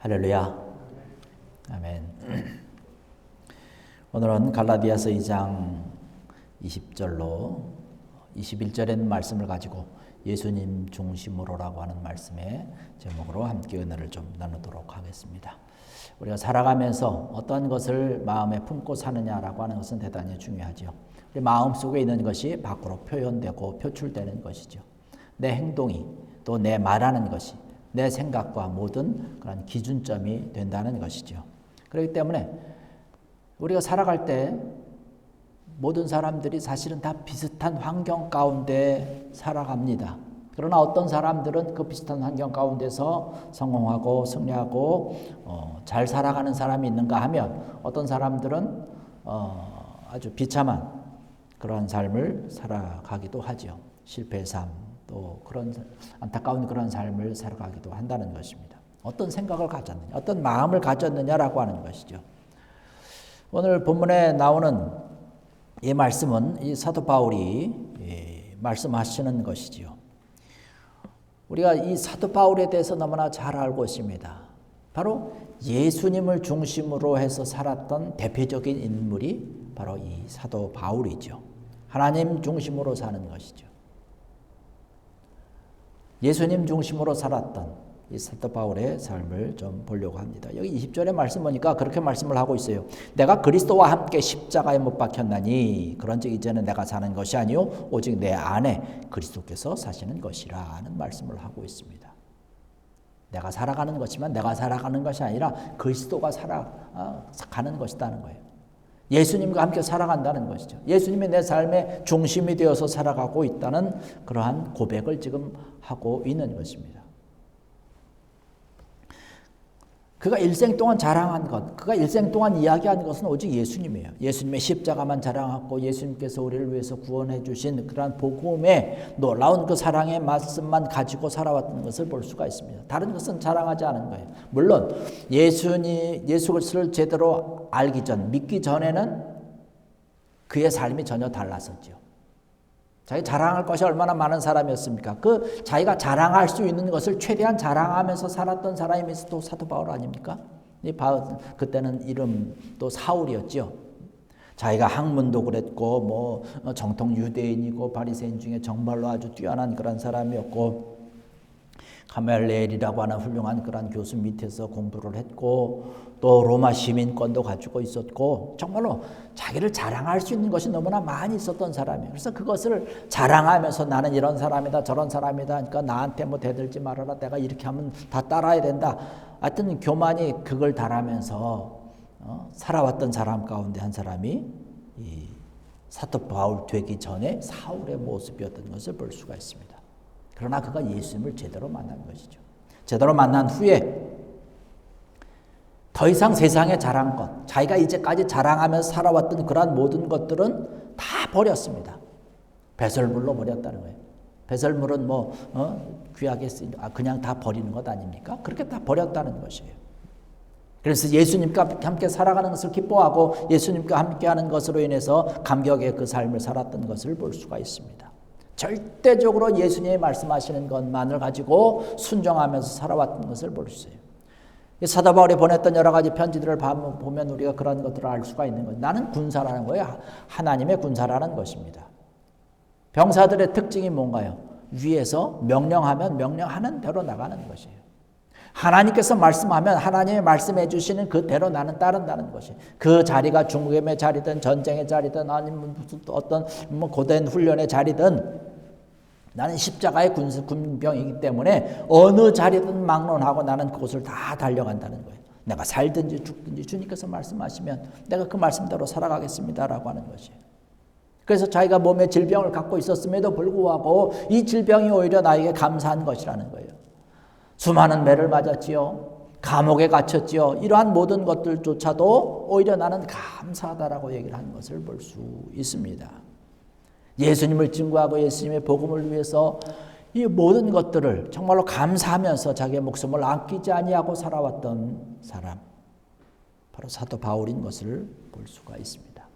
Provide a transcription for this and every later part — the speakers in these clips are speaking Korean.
할렐루야. 아멘. 오늘은 갈라디아서 2장 20절로 21절의 말씀을 가지고 예수님 중심으로라고 하는 말씀의 제목으로 함께 은혜를 좀 나누도록 하겠습니다. 우리가 살아가면서 어떤 것을 마음에 품고 사느냐라고 하는 것은 대단히 중요하죠. 우리 마음속에 있는 것이 밖으로 표현되고 표출되는 것이죠. 내 행동이 또 내 말하는 것이 내 생각과 모든 그런 기준점이 된다는 것이죠. 그렇기 때문에 우리가 살아갈 때 모든 사람들이 사실은 다 비슷한 환경 가운데 살아갑니다. 그러나 어떤 사람들은 그 비슷한 환경 가운데서 성공하고 승리하고 잘 살아가는 사람이 있는가 하면 어떤 사람들은 아주 비참한 그러한 삶을 살아가기도 하죠. 실패의 삶, 또 그런 안타까운 그런 삶을 살아가기도 한다는 것입니다. 어떤 생각을 가졌느냐, 어떤 마음을 가졌느냐라고 하는 것이죠. 오늘 본문에 나오는 이 말씀은 이 사도 바울이 말씀하시는 것이지요. 우리가 이 사도 바울에 대해서 너무나 잘 알고 있습니다. 바로 예수님을 중심으로 해서 살았던 대표적인 인물이 바로 이 사도 바울이죠. 하나님 중심으로 사는 것이죠. 예수님 중심으로 살았던 이 사도 바울의 삶을 좀 보려고 합니다. 여기 20절의 말씀 보니까 그렇게 말씀을 하고 있어요. 내가 그리스도와 함께 십자가에 못 박혔나니 그런즉 이제는 내가 사는 것이 아니요 오직 내 안에 그리스도께서 사시는 것이라는 말씀을 하고 있습니다. 내가 살아가는 것이지만 내가 살아가는 것이 아니라 그리스도가 살아가는 것이라는 거예요. 예수님과 함께 살아간다는 것이죠. 예수님이 내 삶의 중심이 되어서 살아가고 있다는 그러한 고백을 지금 하고 있는 것입니다. 그가 일생 동안 자랑한 것, 그가 일생 동안 이야기한 것은 오직 예수님이에요. 예수님의 십자가만 자랑하고 예수님께서 우리를 위해서 구원해 주신 그러한 복음의 놀라운 그 사랑의 말씀만 가지고 살아왔던 것을 볼 수가 있습니다. 다른 것은 자랑하지 않은 거예요. 물론 예수를 제대로 알기 전, 믿기 전에는 그의 삶이 전혀 달랐었죠. 자기 자랑할 것이 얼마나 많은 사람이었습니까? 그 자기가 자랑할 수 있는 것을 최대한 자랑하면서 살았던 사람이 또 사도 바울 아닙니까? 이 바울 그때는 이름도 사울이었죠. 자기가 학문도 그랬고 뭐 정통 유대인이고 바리새인 중에 정말로 아주 뛰어난 그런 사람이었고 가말리엘이라고 하는 훌륭한 그런 교수 밑에서 공부를 했고 또 로마 시민권도 가지고 있었고 정말로 자기를 자랑할 수 있는 것이 너무나 많이 있었던 사람이에요. 그래서 그것을 자랑하면서 나는 이런 사람이다 저런 사람이다 그러니까 나한테 뭐 대들지 말아라 내가 이렇게 하면 다 따라야 된다. 하여튼 교만이 극을 달하면서 살아왔던 사람 가운데 한 사람이 이 사도 바울 되기 전에 사울의 모습이었던 것을 볼 수가 있습니다. 그러나 그가 예수님을 제대로 만난 것이죠. 제대로 만난 후에 더 이상 세상에 자랑 것, 자기가 이제까지 자랑하면서 살아왔던 그러한 모든 것들은 다 버렸습니다. 배설물로 버렸다는 거예요. 배설물은 뭐 귀하게 쓰인 그냥 다 버리는 것 아닙니까? 그렇게 다 버렸다는 것이에요. 그래서 예수님과 함께 살아가는 것을 기뻐하고 예수님과 함께하는 것으로 인해서 감격의 그 삶을 살았던 것을 볼 수가 있습니다. 절대적으로 예수님이 말씀하시는 것만을 가지고 순종하면서 살아왔던 것을 볼 수 있어요. 사도 바울이 보냈던 여러 가지 편지들을 보면 우리가 그런 것들을 알 수가 있는 거예요. 나는 군사라는 거예요. 하나님의 군사라는 것입니다. 병사들의 특징이 뭔가요? 위에서 명령하면 명령하는 대로 나가는 것이에요. 하나님께서 말씀하면 하나님이 말씀해 주시는 그대로 나는 따른다는 것이 그 자리가 중국의 자리든 전쟁의 자리든 아니면 무슨 어떤 고된 훈련의 자리든 나는 십자가의 군병이기 때문에 어느 자리든 막론하고 나는 그곳을 다 달려간다는 거예요. 내가 살든지 죽든지 주님께서 말씀하시면 내가 그 말씀대로 살아가겠습니다라고 하는 것이에요. 그래서 자기가 몸에 질병을 갖고 있었음에도 불구하고 이 질병이 오히려 나에게 감사한 것이라는 거예요. 수많은 매를 맞았지요. 감옥에 갇혔지요. 이러한 모든 것들조차도 오히려 나는 감사하다라고 얘기를 하는 것을 볼 수 있습니다. 예수님을 증거하고 예수님의 복음을 위해서 이 모든 것들을 정말로 감사하면서 자기의 목숨을 아끼지 아니하고 살아왔던 사람, 바로 사도 바울인 것을 볼 수가 있습니다.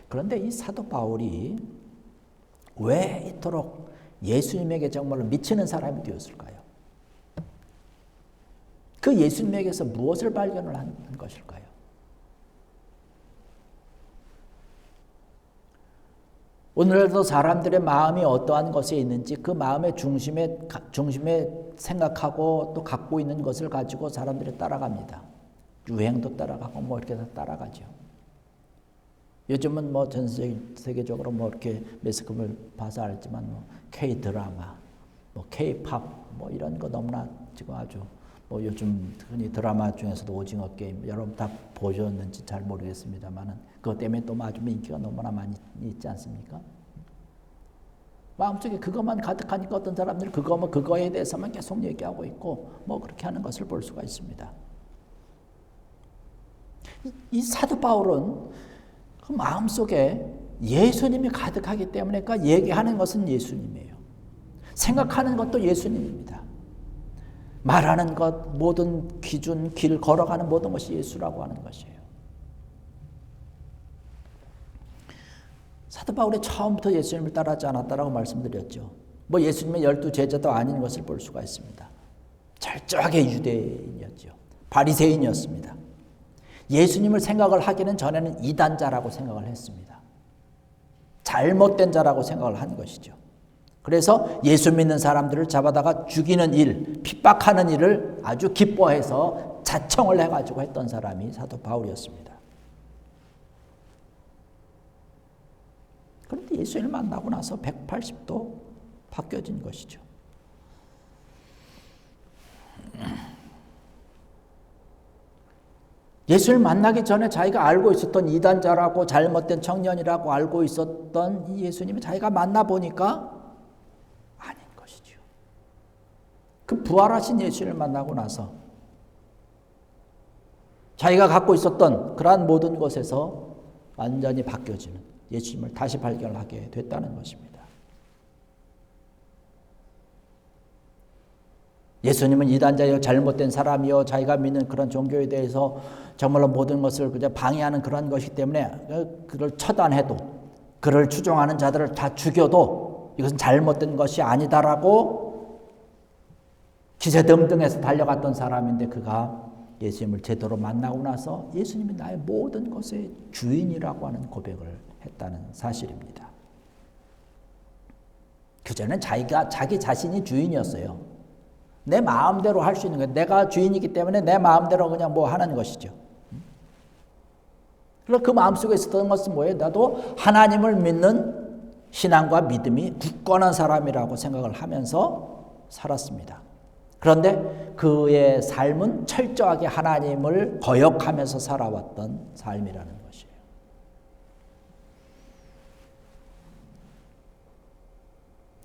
그런데 이 사도 바울이 왜 이토록 예수님에게 정말로 미치는 사람이 되었을까요? 그 예수님에게서 무엇을 발견을 한 것일까요? 오늘도 사람들의 마음이 어떠한 것에 있는지 그 마음의 중심에 생각하고 또 갖고 있는 것을 가지고 사람들이 따라갑니다. 유행도 따라가고 뭐 이렇게 다 따라가죠. 요즘은 뭐 전 세계적으로 뭐 이렇게 매스컴을 봐서 알지만 뭐 K 드라마, 뭐 K 팝, 뭐 이런 거 너무나 지금 아주 뭐 요즘 흔히 드라마 중에서도 오징어 게임 여러분 다 보셨는지 잘 모르겠습니다만은 그것 때문에 또 아주 인기가 너무나 많이 있지 않습니까? 마음속에 그것만 가득하니까 어떤 사람들은 그거에 대해서만 계속 얘기하고 있고 뭐 그렇게 하는 것을 볼 수가 있습니다. 이 사도 바울은 그 마음속에 예수님이 가득하기 때문에 그러니까 얘기하는 것은 예수님이에요. 생각하는 것도 예수님입니다. 말하는 것, 모든 기준, 길 걸어가는 모든 것이 예수라고 하는 것이에요. 사도 바울이 처음부터 예수님을 따라하지 않았다라고 말씀드렸죠. 뭐 예수님의 12 제자도 아닌 것을 볼 수가 있습니다. 철저하게 유대인이었죠. 바리새인이었습니다. 예수님을 생각을 하기는 전에는 이단자라고 생각을 했습니다. 잘못된 자라고 생각을 한 것이죠. 그래서 예수 믿는 사람들을 잡아다가 죽이는 일, 핍박하는 일을 아주 기뻐해서 자청을 해가지고 했던 사람이 사도 바울이었습니다. 그런데 예수님을 만나고 나서 180도 바뀌어진 것이죠. 예수를 만나기 전에 자기가 알고 있었던 이단자라고 잘못된 청년이라고 알고 있었던 이 예수님을 자기가 만나보니까 아닌 것이죠. 그 부활하신 예수를 만나고 나서 자기가 갖고 있었던 그러한 모든 것에서 완전히 바뀌어지는 예수님을 다시 발견하게 됐다는 것입니다. 예수님은 이단자여 잘못된 사람이요 자기가 믿는 그런 종교에 대해서 정말로 모든 것을 그냥 방해하는 그런 것이기 때문에 그를 처단해도 그를 추종하는 자들을 다 죽여도 이것은 잘못된 것이 아니다라고 기세등등해서 달려갔던 사람인데 그가 예수님을 제대로 만나고 나서 예수님이 나의 모든 것의 주인이라고 하는 고백을 했다는 사실입니다. 그전엔 자기 자신이 주인이었어요. 내 마음대로 할 수 있는 거예요. 내가 주인이기 때문에 내 마음대로 그냥 뭐 하는 것이죠. 그래서 그 마음속에 있었던 것은 뭐예요? 나도 하나님을 믿는 신앙과 믿음이 굳건한 사람이라고 생각을 하면서 살았습니다. 그런데 그의 삶은 철저하게 하나님을 거역하면서 살아왔던 삶이라는 것이에요.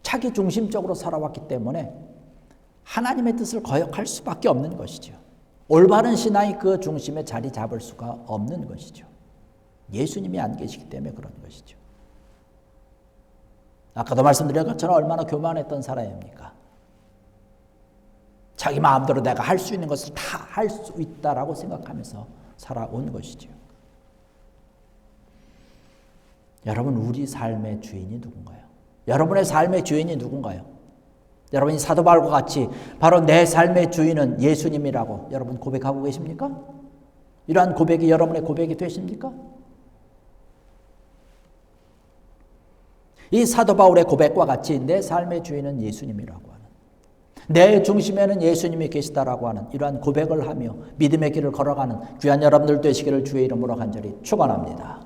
자기 중심적으로 살아왔기 때문에 하나님의 뜻을 거역할 수밖에 없는 것이죠. 올바른 신앙이 그 중심에 자리 잡을 수가 없는 것이죠. 예수님이 안 계시기 때문에 그런 것이죠. 아까도 말씀드린 것처럼 얼마나 교만했던 사람입니까? 자기 마음대로 내가 할 수 있는 것을 다 할 수 있다라고 생각하면서 살아온 것이죠. 여러분, 우리 삶의 주인이 누군가요? 여러분의 삶의 주인이 누군가요? 여러분이 사도 바울과 같이 바로 내 삶의 주인은 예수님이라고 여러분 고백하고 계십니까? 이러한 고백이 여러분의 고백이 되십니까? 이 사도 바울의 고백과 같이 내 삶의 주인은 예수님이라고 하는, 내 중심에는 예수님이 계시다라고 하는 이러한 고백을 하며 믿음의 길을 걸어가는 귀한 여러분들 되시기를 주의 이름으로 간절히 축원합니다.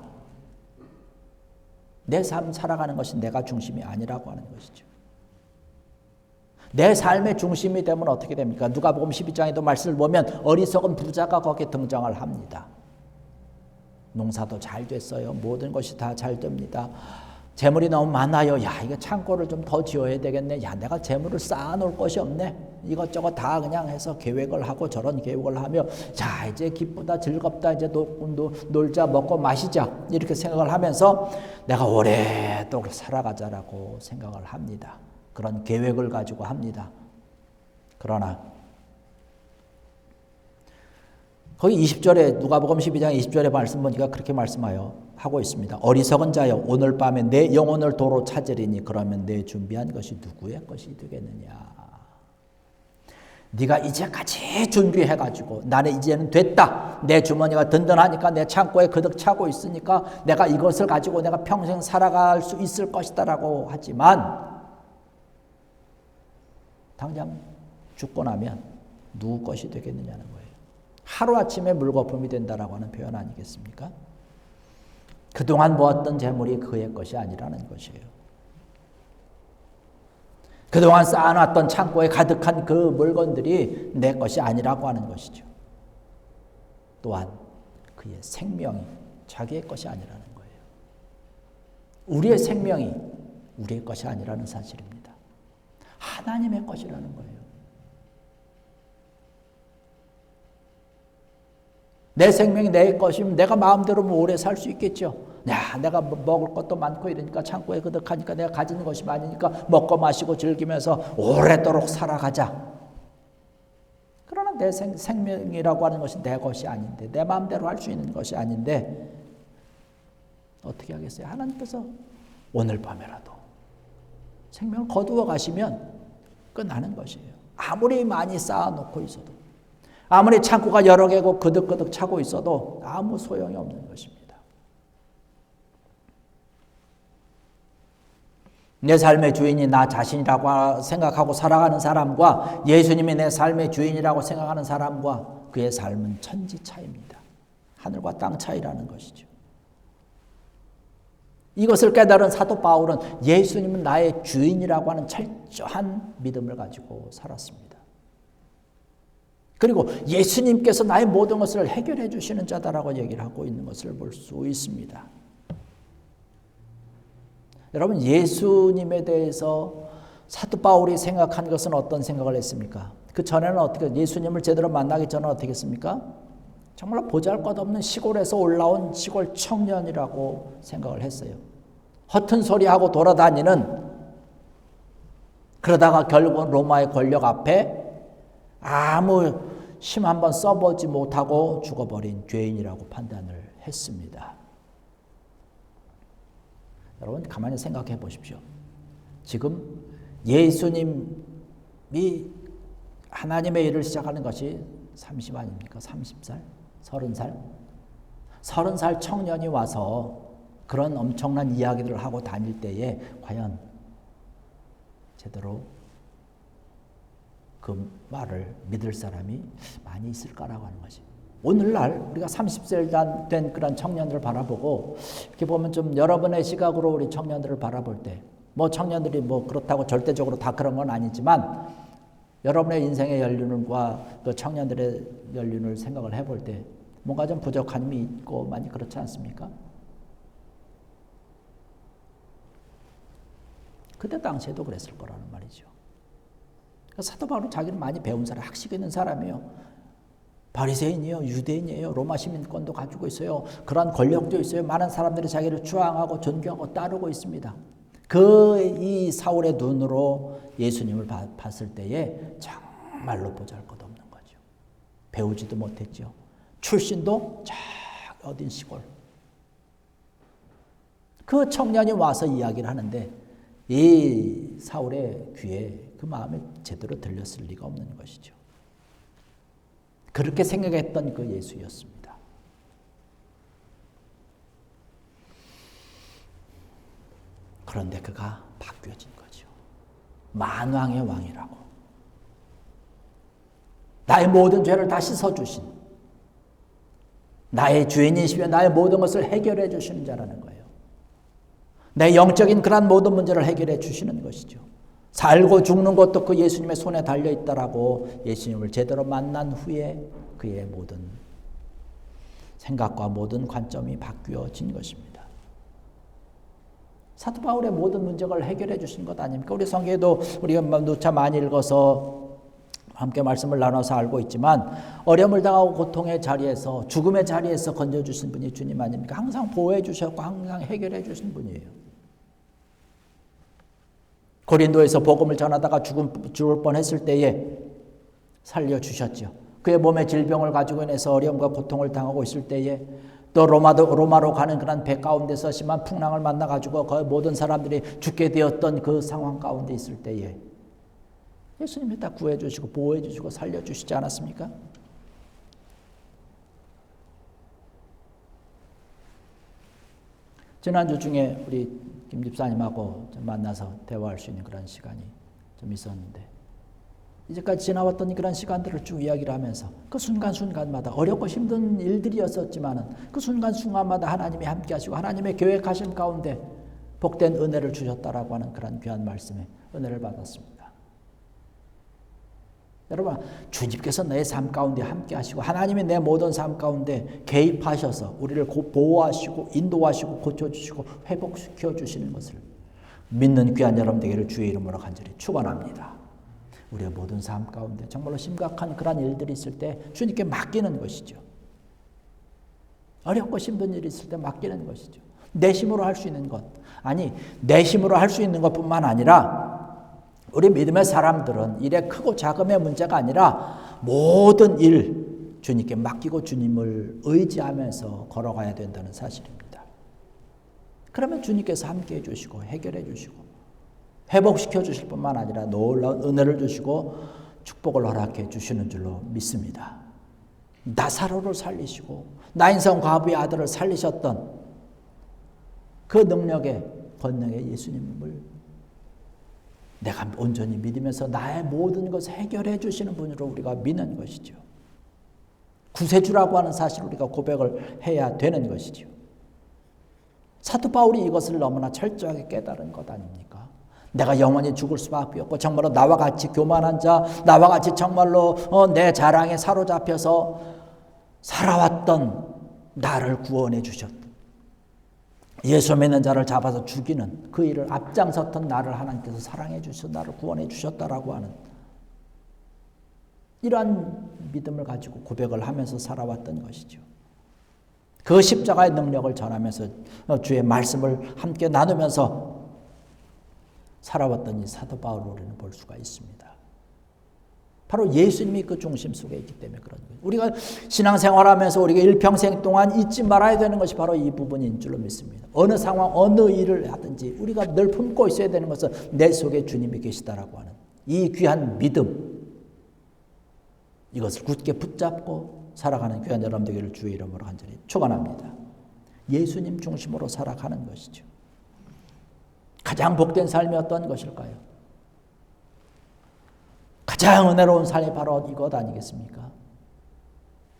내 삶 살아가는 것이 내가 중심이 아니라고 하는 것이죠. 내 삶의 중심이 되면 어떻게 됩니까? 누가복음 12장에도 말씀을 보면 어리석은 부자가 거기에 등장을 합니다. 농사도 잘 됐어요. 모든 것이 다 잘 됩니다. 재물이 너무 많아요. 야, 이거 창고를 좀 더 지어야 되겠네. 야, 내가 재물을 쌓아놓을 것이 없네. 이것저것 다 그냥 해서 계획을 하고 저런 계획을 하며 자, 이제 기쁘다 즐겁다 이제 놀자 먹고 마시자 이렇게 생각을 하면서 내가 오랫도록 살아가자라고 생각을 합니다. 그런 계획을 가지고 합니다. 그러나 거기 20절에 누가복음 12장 20절에 말씀 보니까 그렇게 하고 있습니다. 어리석은 자여 오늘 밤에 내 영혼을 도로 찾으리니 그러면 내 준비한 것이 누구의 것이 되겠느냐. 네가 이제까지 준비해가지고 나는 이제는 됐다. 내 주머니가 든든하니까 내 창고에 그득 차고 있으니까 내가 이것을 가지고 내가 평생 살아갈 수 있을 것이다라고 하지만 당장 죽고 나면 누구 것이 되겠느냐는 거예요. 하루아침에 물거품이 된다라고 하는 표현 아니겠습니까? 그동안 모았던 재물이 그의 것이 아니라는 것이에요. 그동안 쌓아놨던 창고에 가득한 그 물건들이 내 것이 아니라고 하는 것이죠. 또한 그의 생명이 자기의 것이 아니라는 거예요. 우리의 생명이 우리의 것이 아니라는 사실입니다. 하나님의 것이라는 거예요. 내 생명이 내 것이면 내가 마음대로 오래 살 수 있겠죠. 내가 먹을 것도 많고 이러니까 창고에 그득하니까 내가 가지는 것이 많으니까 먹고 마시고 즐기면서 오래도록 살아가자. 그러나 내 생명이라고 하는 것이 내 것이 아닌데, 내 마음대로 할 수 있는 것이 아닌데 어떻게 하겠어요? 하나님께서 오늘 밤에라도 생명을 거두어 가시면 끝나는 것이에요. 아무리 많이 쌓아놓고 있어도, 아무리 창고가 여러 개고 그득그득 차고 있어도 아무 소용이 없는 것입니다. 내 삶의 주인이 나 자신이라고 생각하고 살아가는 사람과 예수님이 내 삶의 주인이라고 생각하는 사람과 그의 삶은 천지 차이입니다. 하늘과 땅 차이라는 것이죠. 이것을 깨달은 사도 바울은 예수님은 나의 주인이라고 하는 철저한 믿음을 가지고 살았습니다. 그리고 예수님께서 나의 모든 것을 해결해 주시는 자다라고 얘기를 하고 있는 것을 볼 수 있습니다. 여러분, 예수님에 대해서 사도 바울이 생각한 것은 어떤 생각을 했습니까? 그 전에는 어떻게, 예수님을 제대로 만나기 전에는 어떻게 했습니까? 정말 보잘것없는 시골에서 올라온 시골 청년이라고 생각을 했어요. 허튼 소리하고 돌아다니는, 그러다가 결국은 로마의 권력 앞에 아무 힘 한번 써보지 못하고 죽어버린 죄인이라고 판단을 했습니다. 여러분, 가만히 생각해 보십시오. 지금 예수님이 하나님의 일을 시작하는 것이 30 아닙니까? 30살? 30살? 30살 청년이 와서 그런 엄청난 이야기를 하고 다닐 때에 과연 제대로 그 말을 믿을 사람이 많이 있을까라고 하는 것이. 오늘날 우리가 30세 된 그런 청년들을 바라보고 이렇게 보면 좀 여러분의 시각으로 우리 청년들을 바라볼 때, 뭐 청년들이 뭐 그렇다고 절대적으로 다 그런 건 아니지만 여러분의 인생의 연륜과 그 청년들의 연륜을 생각을 해볼 때 뭔가 좀 부족함이 있고 많이 그렇지 않습니까? 그때 당시에도 그랬을 거라는 말이죠. 사도 바울은 자기는 많이 배운 사람, 학식 있는 사람이에요. 바리새인이에요. 유대인이에요. 로마 시민권도 가지고 있어요. 그런 권력도 있어요. 많은 사람들이 자기를 추앙하고 존경하고 따르고 있습니다. 이 사울의 눈으로 예수님을 봤을 때에 정말로 보잘것없는 거죠. 배우지도 못했죠. 출신도 어딘 시골. 그 청년이 와서 이야기를 하는데 이 사울의 귀에 그 마음에 제대로 들렸을 리가 없는 것이죠. 그렇게 생각했던 그 예수였습니다. 그런데 그가 바뀌어진 거죠. 만왕의 왕이라고. 나의 모든 죄를 다 씻어주신, 나의 주인이시며 나의 모든 것을 해결해 주시는 자라는 거예요. 내 영적인 그런 모든 문제를 해결해 주시는 것이죠. 살고 죽는 것도 그 예수님의 손에 달려있다라고 예수님을 제대로 만난 후에 그의 모든 생각과 모든 관점이 바뀌어진 것입니다. 사도 바울의 모든 문제를 해결해 주신 것 아닙니까? 우리 성경에도 우리가 누차 많이 읽어서 함께 말씀을 나눠서 알고 있지만 어려움을 당하고 고통의 자리에서, 죽음의 자리에서 건져주신 분이 주님 아닙니까? 항상 보호해 주셨고 항상 해결해 주신 분이에요. 고린도에서 복음을 전하다가 죽을 뻔했을 때에 살려주셨죠. 그의 몸에 질병을 가지고 인해서 어려움과 고통을 당하고 있을 때에, 또 로마로 가는 그런 배 가운데서 심한 풍랑을 만나가지고 거의 모든 사람들이 죽게 되었던 그 상황 가운데 있을 때에 예수님이 다 구해주시고 보호해주시고 살려주시지 않았습니까? 지난주 중에 우리 김 집사님하고 좀 만나서 대화할 수 있는 그런 시간이 좀 있었는데, 이제까지 지나왔던 그런 시간들을 쭉 이야기를 하면서 그 순간순간마다 어렵고 힘든 일들이었었지만은 그 순간순간마다 하나님이 함께 하시고 하나님의 계획하심 가운데 복된 은혜를 주셨다라고 하는 그런 귀한 말씀에 은혜를 받았습니다. 여러분, 주님께서 내 삶 가운데 함께 하시고 하나님이 내 모든 삶 가운데 개입하셔서 우리를 보호하시고 인도하시고 고쳐주시고 회복시켜 주시는 것을 믿는 귀한 여러분들에게 주의 이름으로 간절히 축원합니다. 우리의 모든 삶 가운데 정말로 심각한 그런 일들이 있을 때 주님께 맡기는 것이죠. 어렵고 힘든 일이 있을 때 맡기는 것이죠. 내 힘으로 할 수 있는 것, 아니 내 힘으로 할 수 있는 것뿐만 아니라 우리 믿음의 사람들은 일의 크고 작음의 문제가 아니라 모든 일 주님께 맡기고 주님을 의지하면서 걸어가야 된다는 사실입니다. 그러면 주님께서 함께해 주시고 해결해 주시고 회복시켜 주실 뿐만 아니라 놀라운 은혜를 주시고 축복을 허락해 주시는 줄로 믿습니다. 나사로를 살리시고 나인성 과부의 아들을 살리셨던 그 능력의 권능의 예수님을 내가 온전히 믿으면서 나의 모든 것을 해결해 주시는 분으로 우리가 믿는 것이죠. 구세주라고 하는 사실을 우리가 고백을 해야 되는 것이죠. 사도 바울이 이것을 너무나 철저하게 깨달은 것 아닙니까? 내가 영원히 죽을 수밖에 없고 정말로 나와 같이 교만한 자, 나와 같이 정말로 내 자랑에 사로잡혀서 살아왔던 나를 구원해 주셨다. 예수 믿는 자를 잡아서 죽이는 그 일을 앞장섰던 나를 하나님께서 사랑해 주셔서 나를 구원해 주셨다라고 하는 이러한 믿음을 가지고 고백을 하면서 살아왔던 것이죠. 그 십자가의 능력을 전하면서 주의 말씀을 함께 나누면서 살아왔던 이 사도 바울을 우리는 볼 수가 있습니다. 바로 예수님이 그 중심 속에 있기 때문에 그런 거예요. 우리가 신앙생활하면서 우리가 일평생 동안 잊지 말아야 되는 것이 바로 이 부분인 줄로 믿습니다. 어느 상황, 어느 일을 하든지 우리가 늘 품고 있어야 되는 것은 내 속에 주님이 계시다라고 하는 이 귀한 믿음, 이것을 굳게 붙잡고 살아가는 귀한 여러분 되기를 주의 이름으로 간절히 축원합니다. 예수님 중심으로 살아가는 것이죠. 가장 복된 삶이 어떤 것일까요? 가장 은혜로운 삶이 바로 이것 아니겠습니까?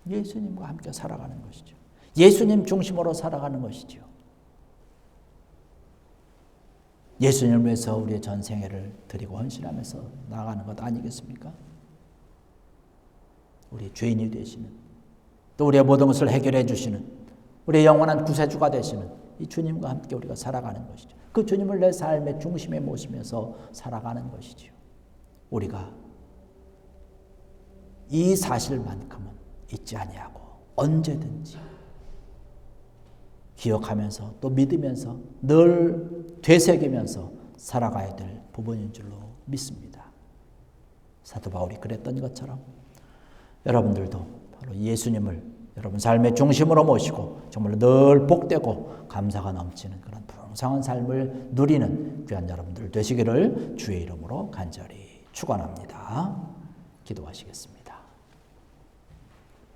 예수님과 함께 살아가는 것이죠. 예수님 중심으로 살아가는 것이죠. 예수님을 위해서 우리의 전생애를 드리고 헌신하면서 나아가는 것 아니겠습니까? 우리 죄인이 되시는, 또 우리의 모든 것을 해결해 주시는, 우리의 영원한 구세주가 되시는 이 주님과 함께 우리가 살아가는 것이죠. 그 주님을 내 삶의 중심에 모시면서 살아가는 것이죠. 우리가 이 사실만큼은 잊지 아니하고 언제든지 기억하면서 또 믿으면서 늘 되새기면서 살아가야 될 부분인 줄로 믿습니다. 사도 바울이 그랬던 것처럼 여러분들도 바로 예수님을 여러분 삶의 중심으로 모시고 정말 늘 복되고 감사가 넘치는 그런 풍성한 삶을 누리는 귀한 여러분들 되시기를 주의 이름으로 간절히 축원합니다. 기도하시겠습니다.